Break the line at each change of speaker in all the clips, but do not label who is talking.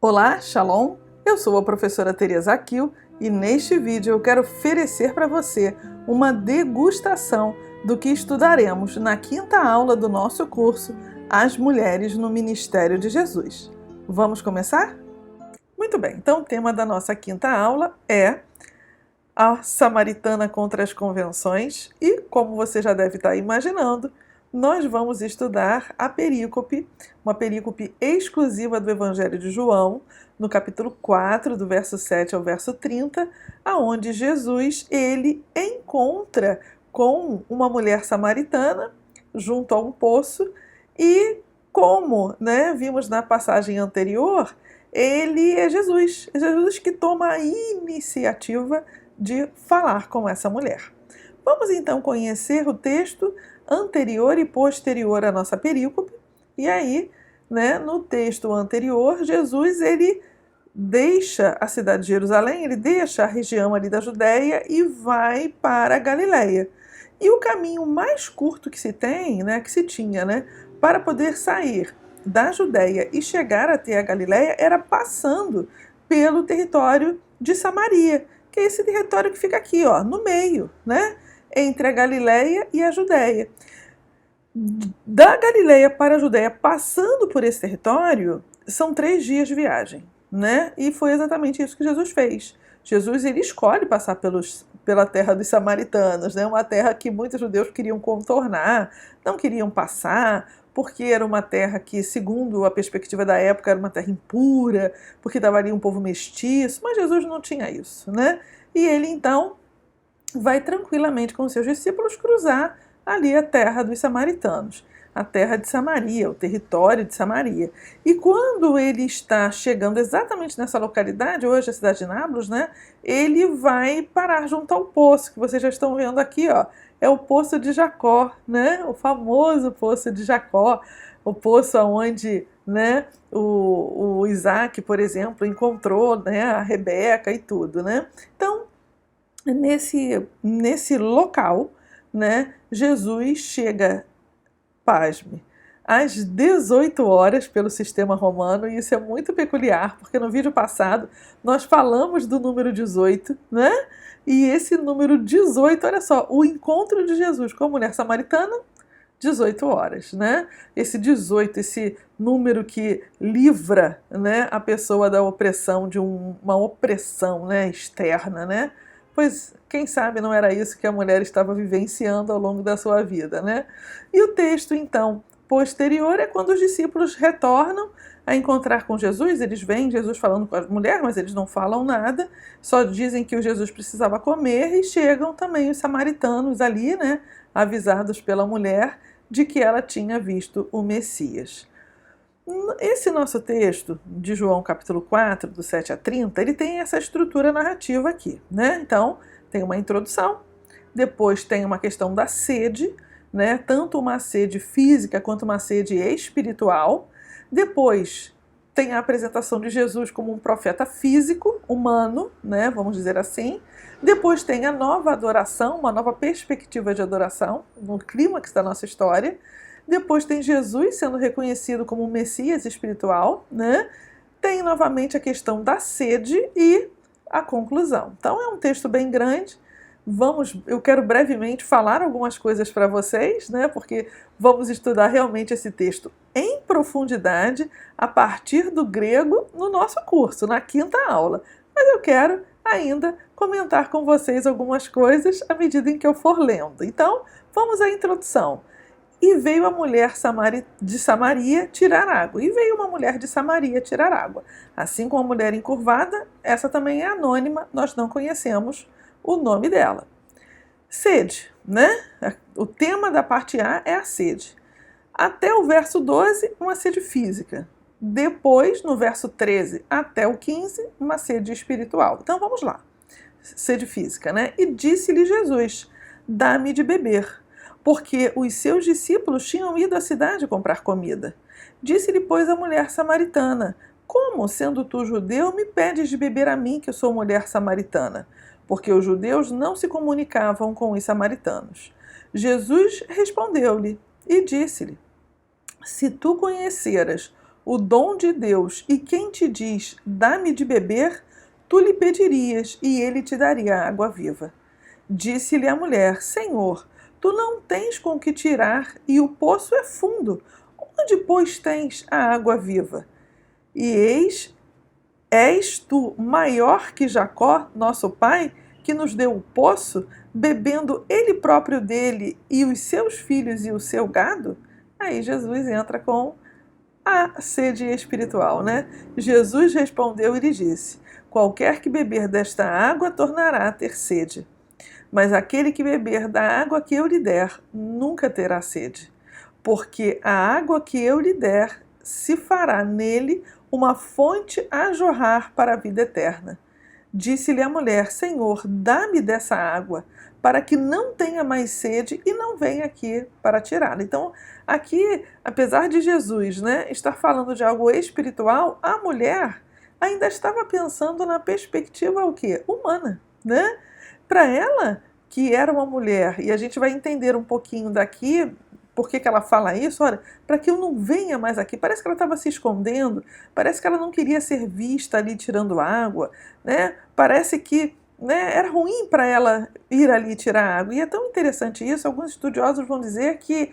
Olá, Shalom! Eu sou a professora Teresa Akil e neste vídeo eu quero oferecer para você uma degustação do que estudaremos na quinta aula do nosso curso As Mulheres no Ministério de Jesus. Vamos começar? Muito bem, então o tema da nossa quinta aula é a Samaritana contra as convenções e, como você já deve estar imaginando, nós vamos estudar a perícope, uma perícope exclusiva do Evangelho de João, no capítulo 4, do verso 7 ao verso 30, aonde Jesus ele encontra com uma mulher samaritana junto a um poço e, como vimos na passagem anterior, ele é Jesus que toma a iniciativa de falar com essa mulher. Vamos então conhecer o texto anterior e posterior à nossa perícope. E aí, no texto anterior, Jesus ele deixa a cidade de Jerusalém, ele deixa a região ali da Judéia e vai para a Galileia. E o caminho mais curto que se tinha, para poder sair da Judéia e chegar até a Galileia era passando pelo território de Samaria, que é esse território que fica aqui, no meio, entre a Galileia e a Judéia. Da Galileia para a Judéia, passando por esse território, são 3 dias de viagem, E foi exatamente isso que Jesus fez. Jesus ele escolhe passar pela terra dos samaritanos, uma terra que muitos judeus queriam contornar, não queriam passar, porque era uma terra que, segundo a perspectiva da época, era uma terra impura, porque dava ali um povo mestiço, mas Jesus não tinha isso, E ele então vai tranquilamente com seus discípulos cruzar ali a terra dos samaritanos, a terra de Samaria, o território de Samaria. E quando ele está chegando exatamente nessa localidade, hoje a cidade de Nablus, ele vai parar junto ao poço, que vocês já estão vendo aqui, é o Poço de Jacó, o famoso Poço de Jacó, o poço onde o Isaac, por exemplo, encontrou a Rebeca e tudo. Então, nesse local, Jesus chega, pasme, às 18 horas pelo sistema romano, e isso é muito peculiar, porque no vídeo passado nós falamos do número 18, E esse número 18, olha só, o encontro de Jesus com a mulher samaritana, 18 horas, Esse 18, esse número que livra, a pessoa da opressão, de uma opressão, externa, Pois, quem sabe não era isso que a mulher estava vivenciando ao longo da sua vida, E o texto, então, posterior é quando os discípulos retornam a encontrar com Jesus. Eles veem Jesus falando com a mulher, mas eles não falam nada, só dizem que o Jesus precisava comer e chegam também os samaritanos ali, avisados pela mulher de que ela tinha visto o Messias. Esse nosso texto de João capítulo 4, do 7 a 30, ele tem essa estrutura narrativa aqui, Então, tem uma introdução, depois tem uma questão da sede, Tanto uma sede física quanto uma sede espiritual. Depois tem a apresentação de Jesus como um profeta físico, humano, Vamos dizer assim. Depois tem a nova adoração, uma nova perspectiva de adoração, no clímax da nossa história. Depois tem Jesus sendo reconhecido como um Messias espiritual, Tem novamente a questão da sede e a conclusão. Então é um texto bem grande. Eu quero brevemente falar algumas coisas para vocês, porque vamos estudar realmente esse texto em profundidade a partir do grego no nosso curso, na quinta aula. Mas eu quero ainda comentar com vocês algumas coisas à medida em que eu for lendo. Então, vamos à introdução. E veio a mulher de Samaria tirar água. E veio uma mulher de Samaria tirar água. Assim como a mulher encurvada, essa também é anônima, nós não conhecemos o nome dela. Sede, O tema da parte A é a sede. Até o verso 12, uma sede física. Depois, no verso 13 até o 15, uma sede espiritual. Então vamos lá. Sede física, E disse-lhe Jesus: dá-me de beber. Porque os seus discípulos tinham ido à cidade comprar comida. Disse-lhe, pois, a mulher samaritana: como, sendo tu judeu, me pedes de beber a mim, que sou mulher samaritana? Porque os judeus não se comunicavam com os samaritanos. Jesus respondeu-lhe e disse-lhe: se tu conheceras o dom de Deus, e quem te diz, dá-me de beber, tu lhe pedirias, e ele te daria a água viva. Disse-lhe a mulher, Senhor, tu não tens com que tirar, e o poço é fundo. Onde, pois, tens a água viva? E eis, és tu maior que Jacó, nosso pai, que nos deu o poço, bebendo ele próprio dele, e os seus filhos e o seu gado? Aí Jesus entra com a sede espiritual, né? Jesus respondeu e lhe disse, qualquer que beber desta água tornará a ter sede. Mas aquele que beber da água que eu lhe der, nunca terá sede. Porque a água que eu lhe der se fará nele uma fonte a jorrar para a vida eterna. Disse-lhe a mulher, Senhor, dá-me dessa água, para que não tenha mais sede e não venha aqui para tirá-la. Então, aqui, apesar de Jesus, né, estar falando de algo espiritual, a mulher ainda estava pensando na perspectiva o quê? Humana, né? Para ela, que era uma mulher, e a gente vai entender um pouquinho daqui, por que ela fala isso, olha, para que eu não venha mais aqui. Parece que ela estava se escondendo, parece que ela não queria ser vista ali tirando água, né? Parece que, né, era ruim para ela ir ali tirar água. E é tão interessante isso, alguns estudiosos vão dizer que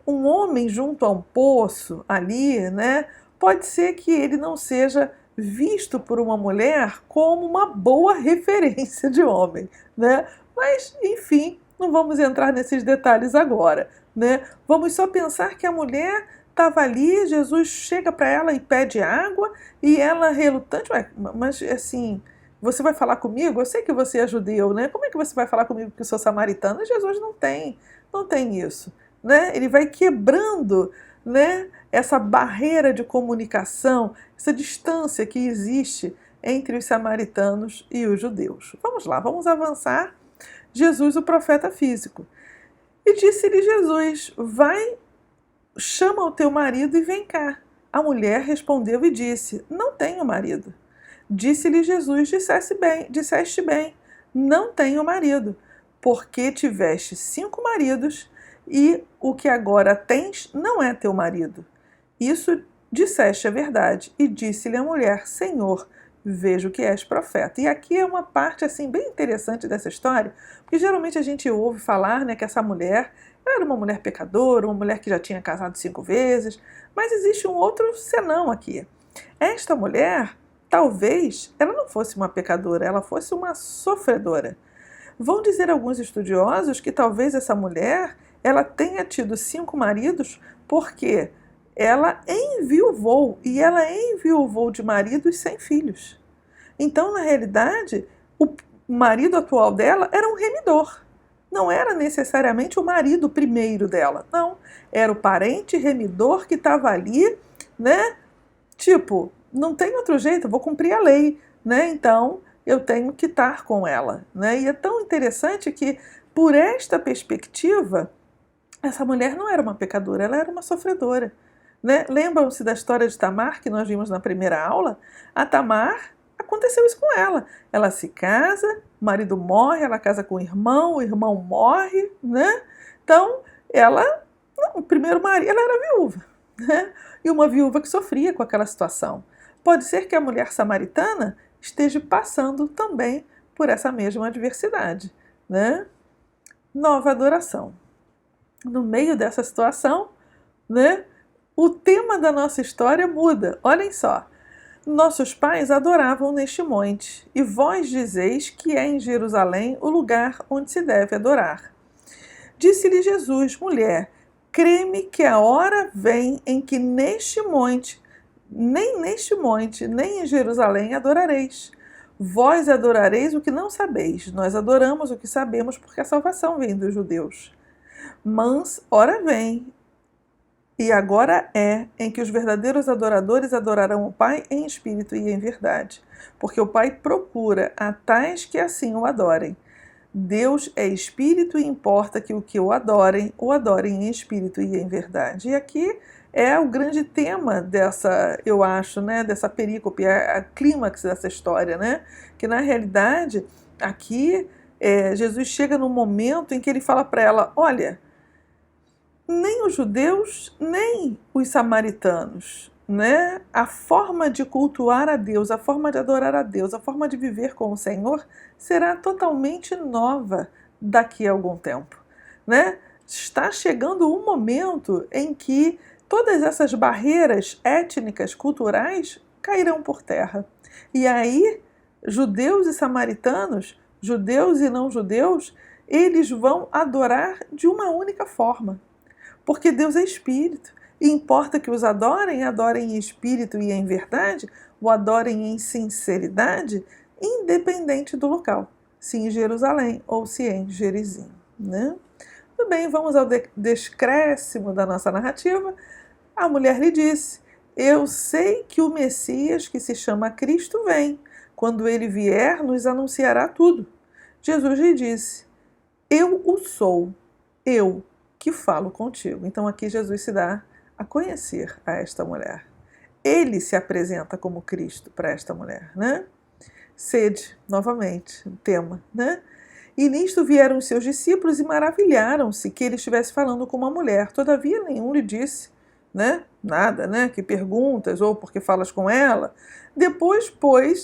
um homem junto a um poço ali, né, pode ser que ele não seja visto por uma mulher como uma boa referência de homem, né? Mas, enfim, não vamos entrar nesses detalhes agora, né? Vamos só pensar que a mulher estava ali, Jesus chega para ela e pede água, e ela relutante, mas assim, você vai falar comigo? Eu sei que você é judeu, né? Como é que você vai falar comigo que eu sou samaritana? Jesus não tem isso, né? Ele vai quebrando, né, essa barreira de comunicação, essa distância que existe entre os samaritanos e os judeus. Vamos lá, vamos avançar. Jesus, o profeta físico. E disse-lhe Jesus, vai, chama o teu marido e vem cá. A mulher respondeu e disse, não tenho marido. Disse-lhe Jesus, disseste bem, não tenho marido, porque tiveste 5 maridos e o que agora tens não é teu marido. Isso disseste a verdade. E disse-lhe a mulher, Senhor, vejo que és profeta. E aqui é uma parte assim bem interessante dessa história, porque geralmente a gente ouve falar, né, que essa mulher era uma mulher pecadora, uma mulher que já tinha casado 5 vezes, mas existe um outro senão aqui. Esta mulher, talvez, ela não fosse uma pecadora, ela fosse uma sofredora. Vão dizer alguns estudiosos que talvez essa mulher ela tenha tido 5 maridos porque ela enviuvou, e ela enviuvou de maridos sem filhos. Então, na realidade, o marido atual dela era um remidor. Não era necessariamente o marido primeiro dela, não. Era o parente remidor que estava ali, né? Tipo, não tem outro jeito, eu vou cumprir a lei, né? Então, eu tenho que estar com ela, né? E é tão interessante que, por esta perspectiva, essa mulher não era uma pecadora, ela era uma sofredora. Né? Lembram-se da história de Tamar, que nós vimos na primeira aula? A Tamar, aconteceu isso com ela. Ela se casa, o marido morre, ela casa com o irmão morre, né? Então, o primeiro marido, ela era viúva, né? E uma viúva que sofria com aquela situação. Pode ser que a mulher samaritana esteja passando também por essa mesma adversidade, né? Nova adoração. No meio dessa situação, né? O tema da nossa história muda. Olhem só. Nossos pais adoravam neste monte, e vós dizeis que é em Jerusalém o lugar onde se deve adorar. Disse-lhe Jesus, mulher, crê-me que a hora vem em que nem neste monte, nem em Jerusalém adorareis. Vós adorareis o que não sabeis, nós adoramos o que sabemos, porque a salvação vem dos judeus. Mas, hora vem, e agora é, em que os verdadeiros adoradores adorarão o Pai em espírito e em verdade, porque o Pai procura a tais que assim o adorem. Deus é espírito e importa que o adorem em espírito e em verdade. E aqui é o grande tema dessa, eu acho, né, dessa perícope, a clímax dessa história, né? Que na realidade, aqui, Jesus chega num momento em que ele fala para ela, olha, nem os judeus, nem os samaritanos, né, a forma de cultuar a Deus, a forma de adorar a Deus, a forma de viver com o Senhor será totalmente nova daqui a algum tempo, né? Está chegando um momento em que todas essas barreiras étnicas, culturais, cairão por terra. E aí, judeus e samaritanos, judeus e não judeus, eles vão adorar de uma única forma, porque Deus é espírito. E importa que os adorem, adorem em espírito e em verdade, o adorem em sinceridade, independente do local, se em Jerusalém ou se em Gerizim, né? Tudo bem, vamos ao descréscimo da nossa narrativa. A mulher lhe disse: eu sei que o Messias, que se chama Cristo, vem. Quando ele vier, nos anunciará tudo. Jesus lhe disse: eu o sou, eu que falo contigo. Então aqui Jesus se dá a conhecer a esta mulher. Ele se apresenta como Cristo para esta mulher, né? Sede, novamente, o tema, né? E nisto vieram os seus discípulos e maravilharam-se que ele estivesse falando com uma mulher. Todavia nenhum lhe disse, né? Nada, né? Que perguntas, ou porque falas com ela. Depois,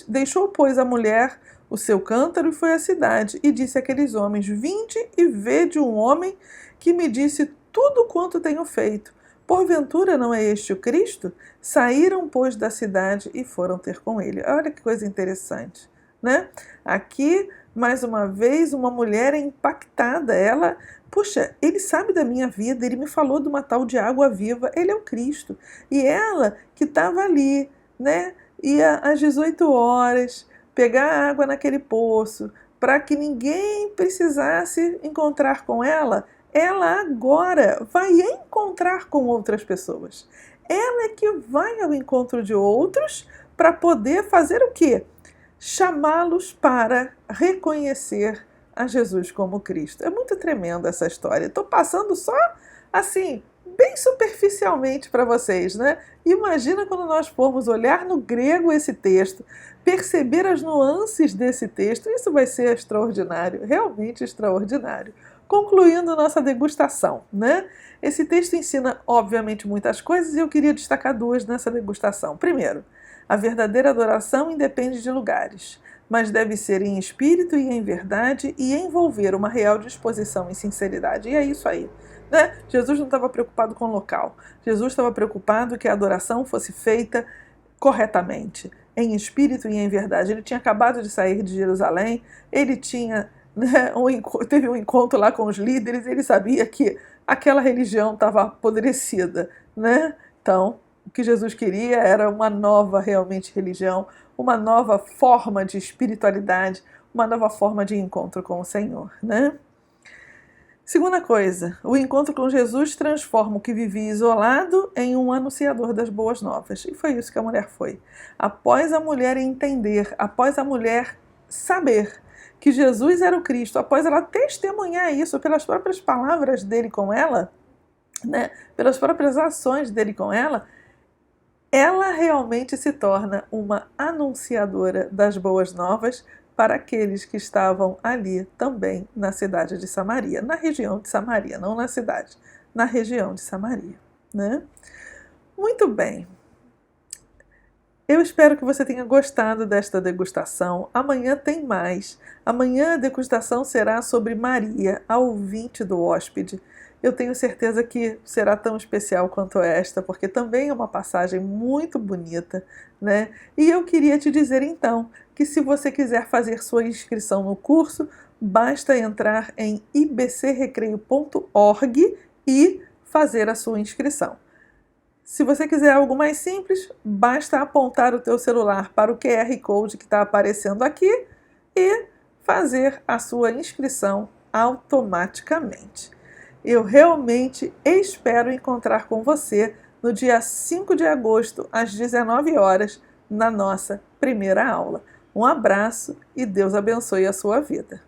deixou, a mulher o seu cântaro e foi à cidade, e disse àqueles homens: vinde e vede um homem que me disse tudo quanto tenho feito. Porventura não é este o Cristo? Saíram, pois, da cidade e foram ter com ele. Olha que coisa interessante, né? Aqui, mais uma vez, uma mulher é impactada. Ela, puxa, ele sabe da minha vida, ele me falou de uma tal de água viva, ele é o Cristo. E ela, que estava ali, né? Ia às 18 horas pegar água naquele poço, para que ninguém precisasse encontrar com ela, ela agora vai encontrar com outras pessoas. Ela é que vai ao encontro de outros para poder fazer o quê? Chamá-los para reconhecer a Jesus como Cristo. É muito tremenda essa história. Estou passando só assim, bem superficialmente para vocês, né? Imagina quando nós formos olhar no grego esse texto, perceber as nuances desse texto, isso vai ser extraordinário, realmente extraordinário. Concluindo nossa degustação, né? Esse texto ensina, obviamente, muitas coisas e eu queria destacar duas nessa degustação. Primeiro, a verdadeira adoração independe de lugares, mas deve ser em espírito e em verdade e envolver uma real disposição e sinceridade. E é isso aí, né? Jesus não estava preocupado com o local. Jesus estava preocupado que a adoração fosse feita corretamente, em espírito e em verdade. Ele tinha acabado de sair de Jerusalém, ele tinha, né, teve um encontro lá com os líderes, ele sabia que aquela religião estava apodrecida, né? Então, o que Jesus queria era uma nova, realmente, religião, uma nova forma de espiritualidade, uma nova forma de encontro com o Senhor, né? Segunda coisa, o encontro com Jesus transforma o que vivia isolado em um anunciador das boas novas. E foi isso que a mulher foi. Após a mulher entender, após a mulher saber que Jesus era o Cristo, após ela testemunhar isso pelas próprias palavras dele com ela, né, pelas próprias ações dele com ela realmente se torna uma anunciadora das boas novas para aqueles que estavam ali também na cidade de Samaria, na região de Samaria, não na cidade, na região de Samaria, né? Muito bem. Eu espero que você tenha gostado desta degustação. Amanhã tem mais. Amanhã a degustação será sobre Maria, a ouvinte do hóspede. Eu tenho certeza que será tão especial quanto esta, porque também é uma passagem muito bonita, né? E eu queria te dizer então que se você quiser fazer sua inscrição no curso, basta entrar em ibcrecreio.org e fazer a sua inscrição. Se você quiser algo mais simples, basta apontar o teu celular para o QR Code que está aparecendo aqui e fazer a sua inscrição automaticamente. Eu realmente espero encontrar com você no dia 5 de agosto, às 19 horas, na nossa primeira aula. Um abraço e Deus abençoe a sua vida.